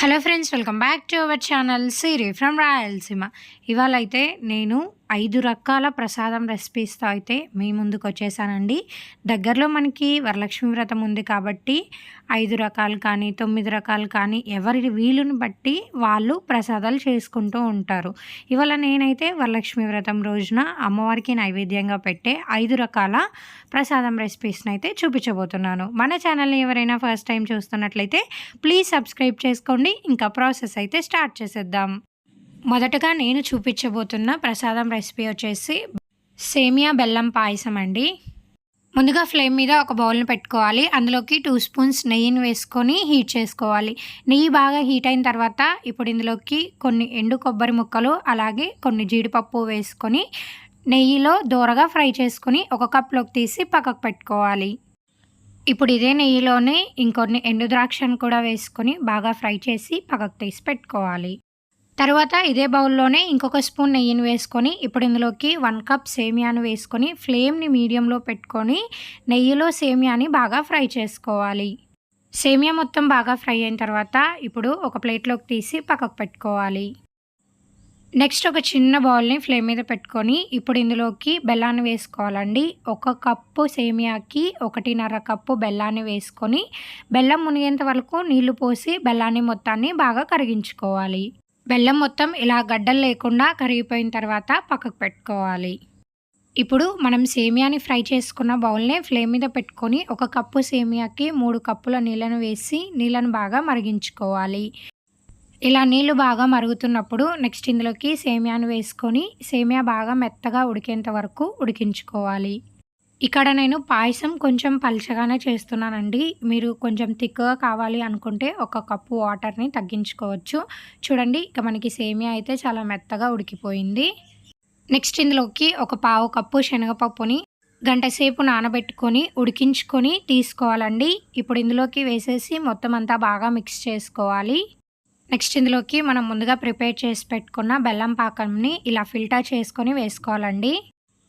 Hello friends, welcome back to our channel Siri from Rayalaseema. ఇవాళ అయితే నేను 5 రకాల ప్రసాదం రెసిపీస్తో అయితే మీ ముందుకు వచ్చేసానండి. దగ్గరలో మనకి వరలక్ష్మి వ్రతం ఉంది కాబట్టి 5 రకాలు కానీ 9 రకాలు కానీ ఎవరి వీలుని బట్టి వాళ్ళు ప్రసాదాలు చేసుకుంటూ ఉంటారు. ఇవాళ నేనైతే వరలక్ష్మి వ్రతం రోజున అమ్మవారికి నైవేద్యంగా పెట్టే 5 రకాల ప్రసాదం రెసిపీస్ని అయితే చూపించబోతున్నాను. మన ఛానల్ని ఎవరైనా ఫస్ట్ టైం చూస్తున్నట్లయితే ప్లీజ్ సబ్స్క్రైబ్ చేసుకోండి. ఇంకా ప్రాసెస్ అయితే స్టార్ట్ చేసేద్దాం. మొదటగా నేను చూపించబోతున్న ప్రసాదం రెసిపీ వచ్చేసి సేమియా బెల్లం పాయసం అండి. ముందుగా ఫ్లేమ్ మీద ఒక బౌల్ని పెట్టుకోవాలి. అందులోకి 2 స్పూన్స్ నెయ్యిని వేసుకొని హీట్ చేసుకోవాలి. నెయ్యి బాగా హీట్ అయిన తర్వాత ఇప్పుడు ఇందులోకి కొన్ని ఎండు కొబ్బరి ముక్కలు అలాగే కొన్ని జీడిపప్పు వేసుకొని నెయ్యిలో దోరగా ఫ్రై చేసుకొని ఒక కప్లోకి తీసి పక్కకు పెట్టుకోవాలి. ఇప్పుడు ఇదే నెయ్యిలోనే ఇంకొన్ని ఎండు ద్రాక్షను కూడా వేసుకొని బాగా ఫ్రై చేసి పక్కకు తీసి పెట్టుకోవాలి. తర్వాత ఇదే బౌల్లోనే ఇంకొక స్పూన్ నెయ్యిని వేసుకొని ఇప్పుడు ఇందులోకి 1 కప్ సేమియాను వేసుకొని ఫ్లేమ్ని మీడియంలో పెట్టుకొని నెయ్యిలో సేమియాని బాగా ఫ్రై చేసుకోవాలి. సేమియా మొత్తం బాగా ఫ్రై అయిన తర్వాత ఇప్పుడు ఒక ప్లేట్లోకి తీసి పక్కకు పెట్టుకోవాలి. నెక్స్ట్ ఒక చిన్న బౌల్ని ఫ్లేమ్ మీద పెట్టుకొని ఇప్పుడు ఇందులోకి బెల్లాన్ని వేసుకోవాలండి. 1 కప్పు సేమియాకి 1.5 కప్పు బెల్లాన్ని వేసుకొని బెల్లం మునిగేంత వరకు నీళ్లు పోసి బెల్లాన్ని మొత్తాన్ని బాగా కరిగించుకోవాలి. బెల్లం మొత్తం ఇలా గడ్డలు లేకుండా కరిగిపోయిన తర్వాత పక్కకు పెట్టుకోవాలి. ఇప్పుడు మనం సేమియాని ఫ్రై చేసుకున్న బౌల్ని ఫ్లేమ్ మీద పెట్టుకొని 1 కప్పు సేమియాకి 3 కప్పుల నీళ్ళను వేసి నీళ్ళను బాగా మరిగించుకోవాలి. ఇలా నీళ్ళు బాగా మరుగుతున్నప్పుడు నెక్స్ట్ ఇందులోకి సేమియాను వేసుకొని సేమియా బాగా మెత్తగా ఉడికేంత వరకు ఉడికించుకోవాలి. ఇక్కడ నేను పాయసం కొంచెం పల్చగానే చేస్తున్నానండి. మీరు కొంచెం థిక్గా కావాలి అనుకుంటే 1 కప్పు వాటర్ని తగ్గించుకోవచ్చు. చూడండి, ఇక మనకి సేమియా అయితే చాలా మెత్తగా ఉడికిపోయింది. నెక్స్ట్ ఇందులోకి 1/4 కప్పు శనగపప్పుని గంట సేపు నానబెట్టుకొని ఉడికించుకొని తీసుకోవాలండి. ఇప్పుడు ఇందులోకి వేసేసి మొత్తం అంతా బాగా మిక్స్ చేసుకోవాలి. నెక్స్ట్ ఇందులోకి మనం ముందుగా ప్రిపేర్ చేసి పెట్టుకున్న బెల్లం పాకంని ఇలా ఫిల్టర్ చేసుకొని వేసుకోవాలండి.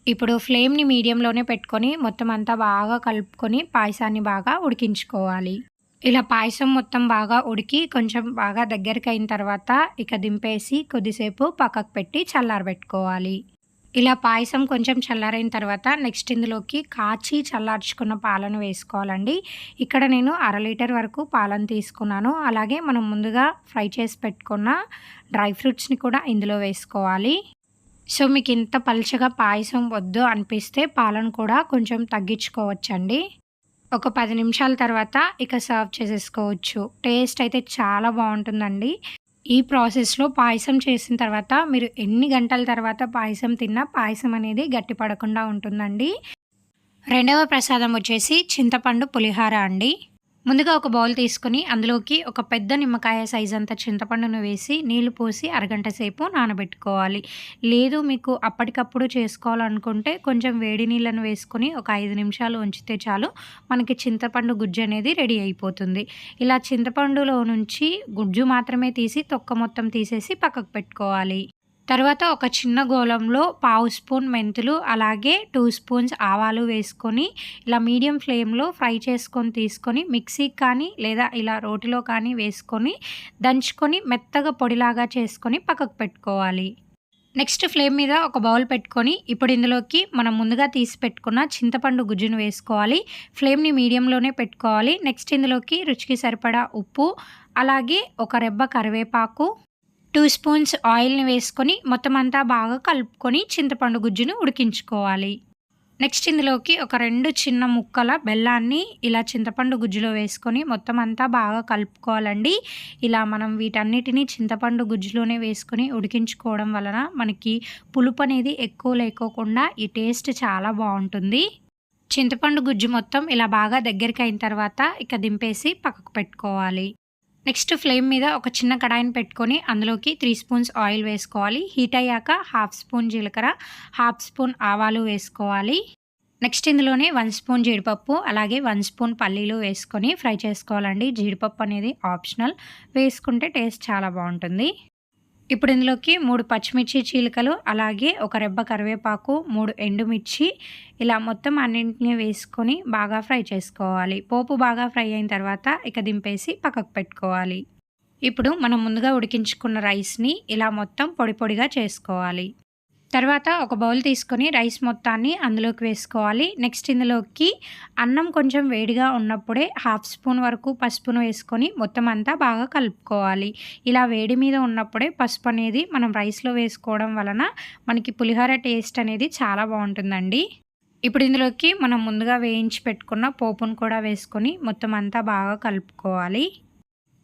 ఇప్పుడు ఫ్లేమ్ని మీడియంలోనే పెట్టుకొని మొత్తం అంతా బాగా కలుపుకొని పాయసాన్ని బాగా ఉడికించుకోవాలి. ఇలా పాయసం మొత్తం బాగా ఉడికి కొంచెం బాగా దగ్గరికి అయిన తర్వాత ఇక దింపేసి కొద్దిసేపు పక్కకు పెట్టి చల్లారబెట్టుకోవాలి. ఇలా పాయసం కొంచెం చల్లారైన తర్వాత నెక్స్ట్ ఇందులోకి కాచి చల్లార్చుకున్న పాలను వేసుకోవాలండి. ఇక్కడ నేను 1/2 లీటర్ వరకు పాలను తీసుకున్నాను. అలాగే మనం ముందుగా ఫ్రై చేసి పెట్టుకున్న డ్రై ఫ్రూట్స్ని కూడా ఇందులో వేసుకోవాలి. సో మీకు ఇంత పలుచగా పాయసం వద్దు అనిపిస్తే పాలను కూడా కొంచెం తగ్గించుకోవచ్చండి. ఒక 10 నిమిషాల తర్వాత ఇక సర్వ్ చేసేసుకోవచ్చు. టేస్ట్ అయితే చాలా బాగుంటుందండి. ఈ ప్రాసెస్లో పాయసం చేసిన తర్వాత మీరు ఎన్ని గంటల తర్వాత పాయసం తిన్నా పాయసం అనేది గట్టిపడకుండా ఉంటుందండి. రెండవ ప్రసాదం వచ్చేసి చింతపండు పులిహార అండి. ముందుగా ఒక బౌల్ తీసుకొని అందులోకి ఒక పెద్ద నిమ్మకాయ సైజ్ అంత చింతపండును వేసి నీళ్లు పోసి అరగంట సేపు నానబెట్టుకోవాలి. లేదు మీకు అప్పటికప్పుడు చేసుకోవాలనుకుంటే కొంచెం వేడి నీళ్ళను వేసుకొని ఒక 5 నిమిషాలు ఉంచితే చాలు, మనకి చింతపండు గుజ్జు అనేది రెడీ అయిపోతుంది. ఇలా చింతపండులో నుంచి గుజ్జు మాత్రమే తీసి తొక్క మొత్తం తీసేసి పక్కకు పెట్టుకోవాలి. తర్వాత ఒక చిన్న గోళంలో 1/2 స్పూన్ మెంతులు అలాగే 2 స్పూన్స్ ఆవాలు వేసుకొని ఇలా మీడియం ఫ్లేమ్లో ఫ్రై చేసుకొని తీసుకొని మిక్సీకి కానీ లేదా ఇలా రోటిలో కానీ వేసుకొని దంచుకొని మెత్తగా పొడిలాగా చేసుకొని పక్కకు పెట్టుకోవాలి. నెక్స్ట్ ఫ్లేమ్ మీద ఒక బౌల్ పెట్టుకొని ఇప్పుడు ఇందులోకి మనం ముందుగా తీసి పెట్టుకున్న చింతపండు గుజ్జును వేసుకోవాలి. ఫ్లేమ్ని మీడియంలోనే పెట్టుకోవాలి. నెక్స్ట్ ఇందులోకి రుచికి సరిపడా ఉప్పు అలాగే ఒక రెబ్బ కరివేపాకు 2 స్పూన్స్ ఆయిల్ని వేసుకొని మొత్తం అంతా బాగా కలుపుకొని చింతపండు గుజ్జును ఉడికించుకోవాలి. నెక్స్ట్ ఇందులోకి ఒక 2 చిన్న ముక్కల బెల్లాన్ని ఇలా చింతపండు గుజ్జులో వేసుకొని మొత్తం అంతా బాగా కలుపుకోవాలండి. ఇలా మనం వీటన్నిటిని చింతపండు గుజ్జులోనే వేసుకొని ఉడికించుకోవడం వలన మనకి పులుపు అనేది ఎక్కువ లేకోకుండా ఈ టేస్ట్ చాలా బాగుంటుంది. చింతపండు గుజ్జు మొత్తం ఇలా బాగా దగ్గరికి అయిన తర్వాత ఇక దింపేసి పక్కకు పెట్టుకోవాలి. నెక్స్ట్ ఫ్లేమ్ మీద ఒక చిన్న కడాయిని పెట్టుకొని అందులోకి 3 స్పూన్స్ ఆయిల్ వేసుకోవాలి. హీట్ అయ్యాక 1/2 స్పూన్ జీలకర్ర 1/2 స్పూన్ ఆవాలు వేసుకోవాలి. నెక్స్ట్ ఇందులోనే 1 స్పూన్ జీడిపప్పు అలాగే 1 స్పూన్ పల్లీలు వేసుకొని ఫ్రై చేసుకోవాలండి. జీడిపప్పు అనేది ఆప్షనల్, వేసుకుంటే టేస్ట్ చాలా బాగుంటుంది. ఇప్పుడు ఇందులోకి 3 పచ్చిమిర్చి చీలికలు అలాగే ఒక రెబ్బ కరివేపాకు 3 ఎండుమిర్చి ఇలా మొత్తం అన్నింటినీ వేసుకొని బాగా ఫ్రై చేసుకోవాలి. పోపు బాగా ఫ్రై అయిన తర్వాత ఇక దింపేసి పక్కకు పెట్టుకోవాలి. ఇప్పుడు మనం ముందుగా ఉడికించుకున్న రైస్ని ఇలా మొత్తం పొడి పొడిగా చేసుకోవాలి. తర్వాత ఒక బౌల్ తీసుకొని రైస్ మొత్తాన్ని అందులోకి వేసుకోవాలి. నెక్స్ట్ ఇందులోకి అన్నం కొంచెం వేడిగా ఉన్నప్పుడే హాఫ్ స్పూన్ వరకు పసుపును వేసుకొని మొత్తం అంతా బాగా కలుపుకోవాలి. ఇలా వేడి మీద ఉన్నప్పుడే పసుపు అనేది మనం రైస్లో వేసుకోవడం వలన మనకి పులిహోర టేస్ట్ అనేది చాలా బాగుంటుందండి. ఇప్పుడు ఇందులోకి మనం ముందుగా వేయించి పెట్టుకున్న పోపును కూడా వేసుకొని మొత్తం అంతా బాగా కలుపుకోవాలి.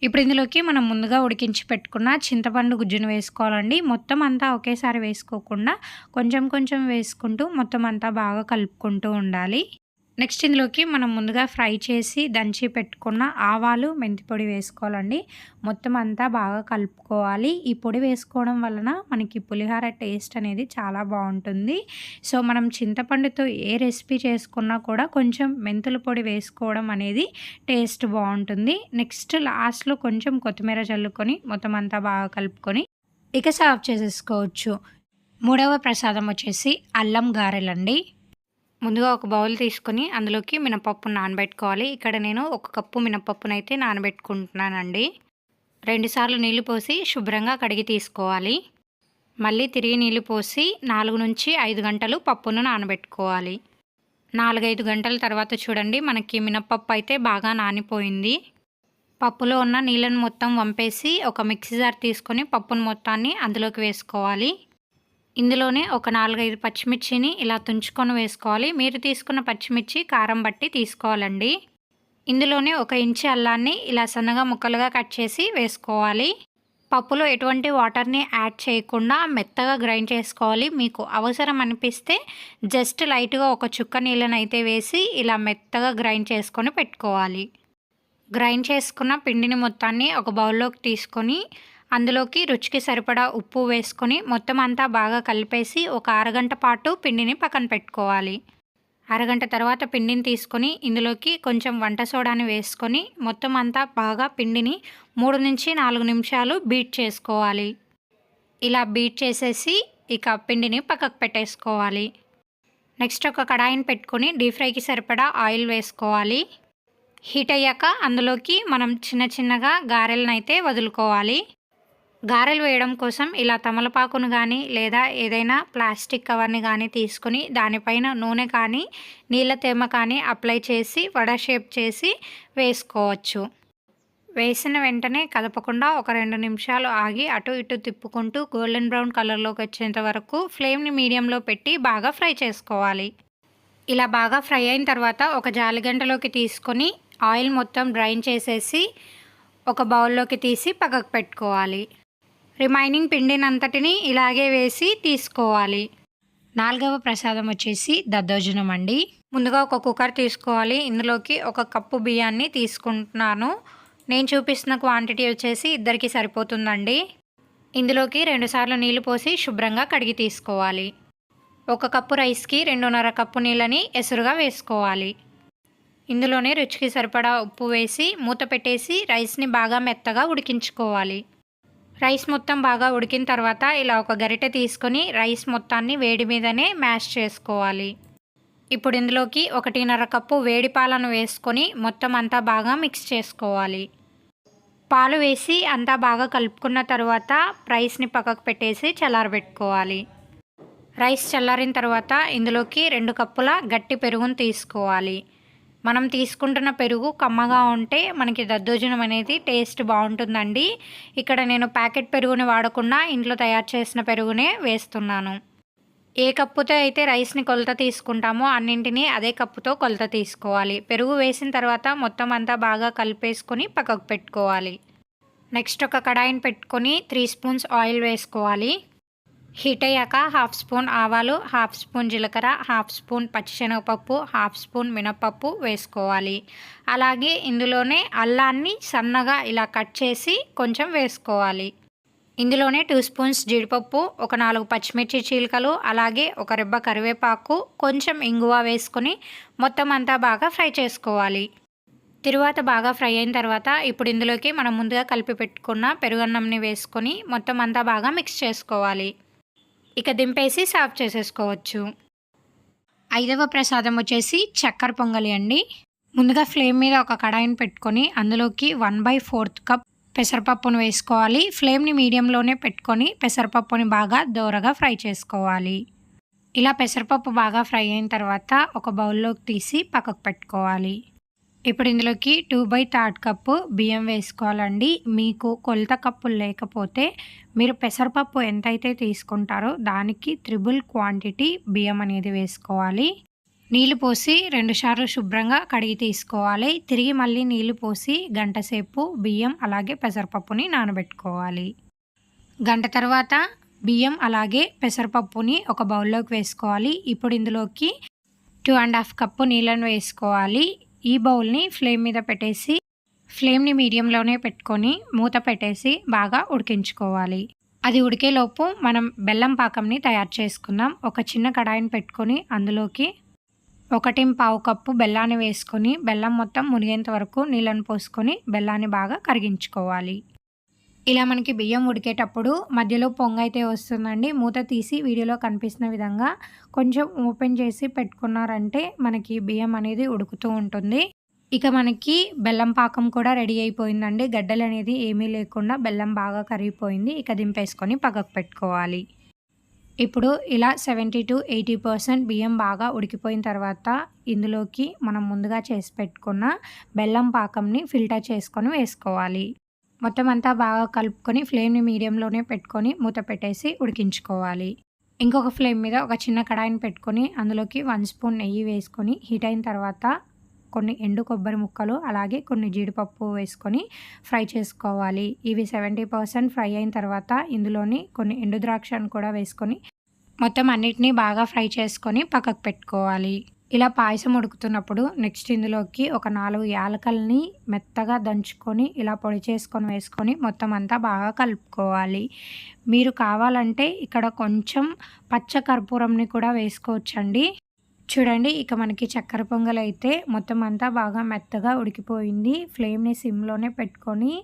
ఇప్పుడు ఇందులోకి మనం ముందుగా ఉడికించి పెట్టుకున్న చింతపండు గుజ్జును వేసుకోవాలండి. మొత్తం అంతా ఒకేసారి వేసుకోకుండా కొంచెం కొంచెం వేసుకుంటూ మొత్తం అంతా బాగా కలుపుకుంటూ ఉండాలి. నెక్స్ట్ ఇందులోకి మనం ముందుగా ఫ్రై చేసి దంచి పెట్టుకున్న ఆవాలు, మెంతి పొడి వేసుకోవాలండి. మొత్తం అంతా బాగా కలుపుకోవాలి. ఈ పొడి వేసుకోవడం వలన మనకి పులిహోర టేస్ట్ అనేది చాలా బాగుంటుంది. సో మనం చింతపండుతో ఏ రెసిపీ చేసుకున్నా కూడా కొంచెం మెంతుల పొడి వేసుకోవడం అనేది టేస్ట్ బాగుంటుంది. నెక్స్ట్ లాస్ట్లో కొంచెం కొత్తిమీర చల్లుకొని మొత్తం అంతా బాగా కలుపుకొని ఇక సర్వ్ చేసేసుకోవచ్చు. మూడవ ప్రసాదం వచ్చేసి అల్లం గారెలండి. ముందుగా ఒక బౌల్ తీసుకొని అందులోకి మినపప్పు నానబెట్టుకోవాలి. ఇక్కడ నేను 1 కప్పు మినపప్పునైతే నానబెట్టుకుంటున్నానండి. 2 సార్లు నీళ్లు పోసి శుభ్రంగా కడిగి తీసుకోవాలి. మళ్ళీ తిరిగి నీళ్లు పోసి 4 నుంచి 5 గంటలు పప్పును నానబెట్టుకోవాలి. 4-5 గంటల తర్వాత చూడండి మనకి మినపప్పు అయితే బాగా నానిపోయింది. పప్పులో ఉన్న నీళ్ళను మొత్తం వంపేసి ఒక మిక్సీ జార్ తీసుకొని పప్పును మొత్తాన్ని అందులోకి వేసుకోవాలి. ఇందులోనే ఒక 4-5 పచ్చిమిర్చిని ఇలా తుంచుకొని వేసుకోవాలి. మీరు తీసుకున్న పచ్చిమిర్చి కారం బట్టి తీసుకోవాలండి. ఇందులోనే 1 ఇంచు అల్లాన్ని ఇలా సన్నగా ముక్కలుగా కట్ చేసి వేసుకోవాలి. పప్పులో ఎటువంటి వాటర్ని యాడ్ చేయకుండా మెత్తగా గ్రైండ్ చేసుకోవాలి. మీకు అవసరం అనిపిస్తే జస్ట్ లైట్గా ఒక చుక్క నీళ్ళనైతే వేసి ఇలా మెత్తగా గ్రైండ్ చేసుకొని పెట్టుకోవాలి. గ్రైండ్ చేసుకున్న పిండిని మొత్తాన్ని ఒక బౌల్లోకి తీసుకొని అందులోకి రుచికి సరిపడా ఉప్పు వేసుకొని మొత్తం అంతా బాగా కలిపేసి ఒక అరగంట పాటు పిండిని పక్కన పెట్టుకోవాలి. అరగంట తర్వాత పిండిని తీసుకొని ఇందులోకి కొంచెం వంట సోడాని వేసుకొని మొత్తం అంతా బాగా పిండిని 3 నుంచి 4 నిమిషాలు బీట్ చేసుకోవాలి. ఇలా బీట్ చేసేసి ఇక పిండిని పక్కకు పెట్టేసుకోవాలి. నెక్స్ట్ ఒక కడాయిని పెట్టుకొని డీప్ ఫ్రైకి సరిపడా ఆయిల్ వేసుకోవాలి. హీట్ అయ్యాక అందులోకి మనం చిన్న చిన్నగా గారెలను అయితే వదులుకోవాలి. గారెలు వేయడం కోసం ఇలా తమలపాకును కానీ లేదా ఏదైనా ప్లాస్టిక్ కవర్ని కానీ తీసుకొని దానిపైన నూనె కానీ నీళ్ళ తేమ కానీ అప్లై చేసి వడ షేప్ చేసి వేసుకోవచ్చు. వేసిన వెంటనే కదపకుండా ఒక 2 నిమిషాలు ఆగి అటు ఇటు తిప్పుకుంటూ గోల్డెన్ బ్రౌన్ కలర్లోకి వచ్చేంత వరకు ఫ్లేమ్ని మీడియంలో పెట్టి బాగా ఫ్రై చేసుకోవాలి. ఇలా బాగా ఫ్రై అయిన తర్వాత ఒక జాలిగంటలోకి తీసుకొని ఆయిల్ మొత్తం డ్రైన్ చేసేసి ఒక బౌల్లోకి తీసి పక్కకు పెట్టుకోవాలి. రిమైనింగ్ పిండినంతటిని ఇలాగే వేసి తీసుకోవాలి. 4వ ప్రసాదం వచ్చేసి దద్దోజనం అండి. ముందుగా ఒక కుక్కర్ తీసుకోవాలి. ఇందులోకి 1 కప్పు బియ్యాన్ని తీసుకుంటున్నాను. నేను చూపిస్తున్న క్వాంటిటీ వచ్చేసి 2కి సరిపోతుందండి. ఇందులోకి 2 సార్లు నీళ్లు పోసి శుభ్రంగా కడిగి తీసుకోవాలి. 1 కప్పు రైస్కి 2.5 కప్పు నీళ్ళని ఎసురుగా వేసుకోవాలి. ఇందులోనే రుచికి సరిపడా ఉప్పు వేసి మూత పెట్టేసి రైస్ని బాగా మెత్తగా ఉడికించుకోవాలి. రైస్ మొత్తం బాగా ఉడికిన తర్వాత ఇలా ఒక గరిటె తీసుకొని రైస్ మొత్తాన్ని వేడి మీదనే మ్యాష్ చేసుకోవాలి. ఇప్పుడు ఇందులోకి 1.5 కప్పు వేడి పాలను వేసుకొని మొత్తం అంతా బాగా మిక్స్ చేసుకోవాలి. పాలు వేసి అంతా బాగా కలుపుకున్న తర్వాత రైస్ని పక్కకు పెట్టేసి చల్లారబెట్టుకోవాలి. రైస్ చల్లారిన తర్వాత ఇందులోకి 2 కప్పుల గట్టి పెరుగును తీసుకోవాలి. మనం తీసుకుంటున్న పెరుగు కమ్మగా ఉంటే మనకి దద్దోజనం అనేది టేస్ట్ బాగుంటుందండి. ఇక్కడ నేను ప్యాకెట్ పెరుగుని వాడకుండా ఇంట్లో తయారు చేసిన పెరుగునే వేస్తున్నాను. ఏ కప్పుతో అయితే రైస్ని కొలత తీసుకుంటామో అన్నింటినీ అదే కప్పుతో కొలత తీసుకోవాలి. పెరుగు వేసిన తర్వాత మొత్తం అంతా బాగా కలిపేసుకొని పక్కకు పెట్టుకోవాలి. నెక్స్ట్ ఒక కడాయిని పెట్టుకొని 3 స్పూన్స్ ఆయిల్ వేసుకోవాలి. హీట్ అయ్యాక 1/2 స్పూన్ ఆవాలు, 1/2 స్పూన్ జీలకర్ర, 1/2 స్పూన్ పచ్చిశనగపప్పు, 1/2 స్పూన్ మినపప్పు వేసుకోవాలి. అలాగే ఇందులోనే అల్లాన్ని సన్నగా ఇలా కట్ చేసి కొంచెం వేసుకోవాలి. ఇందులోనే 2 స్పూన్స్ జీడిపప్పు, ఒక 4 పచ్చిమిర్చి చీలికలు, అలాగే ఒక రెబ్బ కరివేపాకు, కొంచెం ఇంగువ వేసుకొని మొత్తం అంతా బాగా ఫ్రై చేసుకోవాలి. తరువాత బాగా ఫ్రై అయిన తర్వాత ఇప్పుడు ఇందులోకి మనం ముందుగా కలిపి పెట్టుకున్న పెరుగన్నంని వేసుకొని మొత్తం అంతా బాగా మిక్స్ చేసుకోవాలి. ఇక దింపేసి సర్వ్ చేసేసుకోవచ్చు. 5వ ప్రసాదం వచ్చేసి చక్కెర పొంగలి అండి. ముందుగా ఫ్లేమ్ మీద ఒక కడాయిని పెట్టుకొని అందులోకి 1/4 కప్ పెసరపప్పును వేసుకోవాలి. ఫ్లేమ్‌ని మీడియంలోనే పెట్టుకొని పెసరపప్పుని బాగా దోరగా ఫ్రై చేసుకోవాలి. ఇలా పెసరపప్పు బాగా ఫ్రై అయిన తర్వాత ఒక బౌల్‌లోకి తీసి పక్కకు పెట్టుకోవాలి. ఇప్పుడు ఇందులోకి 2/3 కప్పు బియ్యం వేసుకోవాలండి. మీకు కొలత కప్పులు లేకపోతే మీరు పెసరపప్పు ఎంతైతే తీసుకుంటారో దానికి త్రిబుల్ క్వాంటిటీ బియ్యం అనేది వేసుకోవాలి. నీళ్లు పోసి 2 సార్లు శుభ్రంగా కడిగి తీసుకోవాలి. తిరిగి మళ్ళీ నీళ్లు పోసి గంట సేపు బియ్యం అలాగే పెసరపప్పుని నానబెట్టుకోవాలి. గంట తర్వాత బియ్యం అలాగే పెసరపప్పుని ఒక బౌల్లోకి వేసుకోవాలి. ఇప్పుడు ఇందులోకి 2½ కప్పు నీళ్ళను వేసుకోవాలి. ఈ బౌల్‌ని ఫ్లేమ్ మీద పెట్టేసి ఫ్లేమ్‌ని మీడియంలోనే పెట్టుకొని మూత పెట్టేసి బాగా ఉడికించుకోవాలి. అది ఉడికేలోపు మనం బెల్లం పాకంని తయారు చేసుకుందాం. ఒక చిన్న కడాయిని పెట్టుకొని అందులోకి 1½ కప్పు బెల్లాన్ని వేసుకొని బెల్లం మొత్తం మునిగేంత వరకు నీళ్ళను పోసుకొని బెల్లాన్ని బాగా కరిగించుకోవాలి. ఇలా మనకి బియ్యం ఉడికేటప్పుడు మధ్యలో పొంగైతే వస్తుందండి. మూత తీసి వీడియోలో కనిపిస్తున్న విధంగా కొంచెం ఓపెన్ చేసి పెట్టుకున్నారంటే మనకి బియ్యం అనేది ఉడుకుతూ ఉంటుంది. ఇక మనకి బెల్లం పాకం కూడా రెడీ అయిపోయిందండి. గడ్డలు అనేది ఏమీ లేకుండా బెల్లం బాగా కరిగిపోయింది. ఇక దింపేసుకొని పక్కకు పెట్టుకోవాలి. ఇప్పుడు ఇలా 70-80% బియ్యం బాగా ఉడికిపోయిన తర్వాత ఇందులోకి మనం ముందుగా చేసి పెట్టుకున్న బెల్లం పాకంని ఫిల్టర్ చేసుకొని వేసుకోవాలి. మొత్తం అంతా బాగా కలుపుకొని ఫ్లేమ్‌ని మీడియంలోనే పెట్టుకొని మూత పెట్టేసి ఉడికించుకోవాలి. ఇంకొక ఫ్లేమ్ మీద ఒక చిన్న కడాయిని పెట్టుకొని అందులోకి 1 స్పూన్ నెయ్యి వేసుకొని హీట్ అయిన తర్వాత కొన్ని ఎండు కొబ్బరి ముక్కలు అలాగే కొన్ని జీడిపప్పు వేసుకొని ఫ్రై చేసుకోవాలి. ఇవి 70% ఫ్రై అయిన తర్వాత ఇందులోని కొన్ని ఎండు ద్రాక్షను కూడా వేసుకొని మొత్తం అన్నిటినీ బాగా ఫ్రై చేసుకొని పక్కకు పెట్టుకోవాలి. ఇలా పాయసం ఉడుకుతున్నప్పుడు నెక్స్ట్ ఇందులోకి ఒక 4 యాలకల్ని మెత్తగా దంచుకొని ఇలా పొడి చేసుకొని వేసుకొని మొత్తం అంతా బాగా కలుపుకోవాలి. మీరు కావాలంటే ఇక్కడ కొంచెం పచ్చ కర్పూరంని కూడా వేసుకోవచ్చండి. చూడండి ఇక మనకి చక్కెర పొంగలైతే మొత్తం అంతా బాగా మెత్తగా ఉడికిపోయింది. ఫ్లేమ్‌ని సిమ్‌లోనే పెట్టుకొని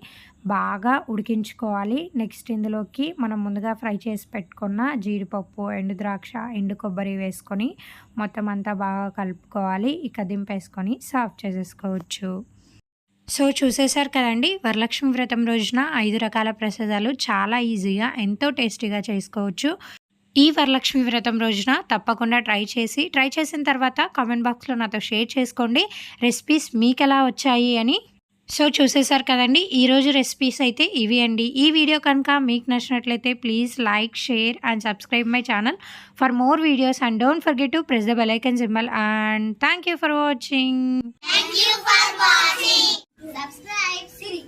బాగా ఉడికించుకోవాలి. నెక్స్ట్ ఇందులోకి మనం ముందుగా ఫ్రై చేసి పెట్టుకున్న జీడిపప్పు, ఎండు ద్రాక్ష, ఎండు కొబ్బరి వేసుకొని మొత్తం అంతా బాగా కలుపుకోవాలి. ఇక దింపేసుకొని సర్వ్ చేసేసుకోవచ్చు. సో చూసేశారు కదండి, వరలక్ష్మి వ్రతం రోజున 5 రకాల ప్రసాదాలు చాలా ఈజీగా ఎంతో టేస్టీగా చేసుకోవచ్చు. ఈ వరలక్ష్మి వ్రతం రోజున తప్పకుండా ట్రై చేసిన తర్వాత కామెంట్ బాక్స్‌లో నాతో షేర్ చేసుకోండి రెసిపీస్ మీకెలా వచ్చాయి అని. సో చూసేశారు కదండి, ఈరోజు రెసిపీస్ అయితే ఇవి అండి. ఈ వీడియో కనుక మీకు నచ్చినట్లయితే please like, share and subscribe my channel for more videos and don't forget to press the bell icon symbol and thank you for watching. Thank you for watching. Subscribe Siri.